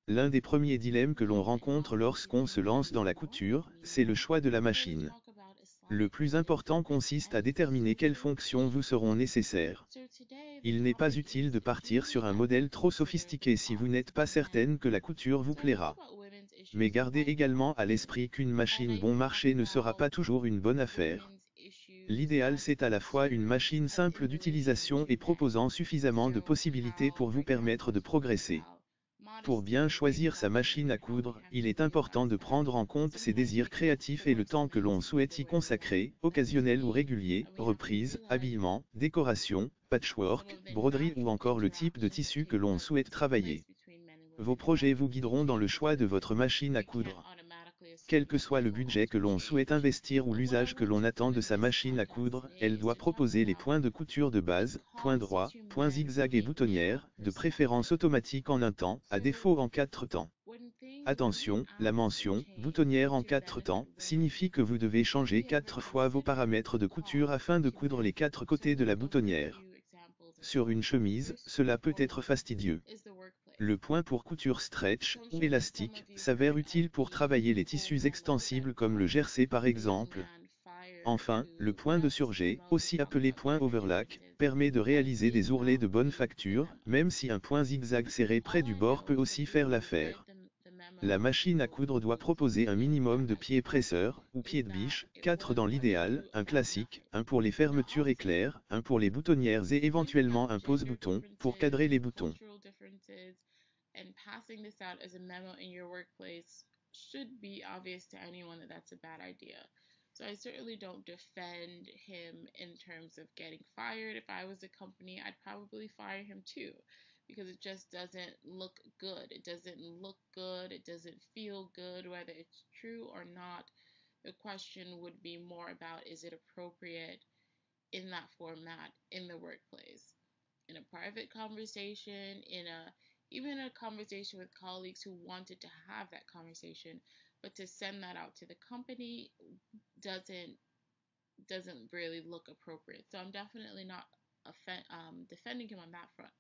L'un des premiers dilemmes que l'on rencontre lorsqu'on se lance dans la couture, c'est le choix de la machine. Le plus important consiste à déterminer quelles fonctions vous seront nécessaires. Il n'est pas utile de partir sur un modèle trop sophistiqué si vous n'êtes pas certaine que la couture vous plaira. Mais gardez également à l'esprit qu'une machine bon marché ne sera pas toujours une bonne affaire. L'idéal c'est à la fois une machine simple d'utilisation et proposant suffisamment de possibilités pour vous permettre de progresser. Pour bien choisir sa machine à coudre, il est important de prendre en compte ses désirs créatifs et le temps que l'on souhaite y consacrer, occasionnel ou régulier, reprise, habillement, décoration, patchwork, broderie ou encore le type de tissu que l'on souhaite travailler. Vos projets vous guideront dans le choix de votre machine à coudre. Quel que soit le budget que l'on souhaite investir ou l'usage que l'on attend de sa machine à coudre, elle doit proposer les points de couture de base, points droits, points zigzag et boutonnières, de préférence automatique en un temps, à défaut en 4 temps. Attention, la mention « boutonnière en 4 temps » signifie que vous devez changer 4 fois vos paramètres de couture afin de coudre les 4 côtés de la boutonnière. Sur une chemise, cela peut être fastidieux. Le point pour couture stretch ou élastique s'avère utile pour travailler les tissus extensibles comme le jersey par exemple. Enfin, le point de surjet, aussi appelé point overlock, permet de réaliser des ourlets de bonne facture, même si un point zigzag serré près du bord peut aussi faire l'affaire. La machine à coudre doit proposer un minimum de pieds presseurs, ou pieds de biche, 4 dans l'idéal, un classique, un pour les fermetures éclairs, un pour les boutonnières et éventuellement un pose-bouton, pour cadrer les boutons. And passing this out as a memo in your workplace should be obvious to anyone that that's a bad idea. So I certainly don't defend him in terms of getting fired. If I was a company, I'd probably fire him too, because it just doesn't look good. It doesn't look good. It doesn't feel good, whether it's true or not. The question would be more about, is it appropriate in that format in the workplace? In a private conversation, even a conversation with colleagues who wanted to have that conversation, but to send that out to the company doesn't doesn't really look appropriate. So I'm definitely not defending him on that front.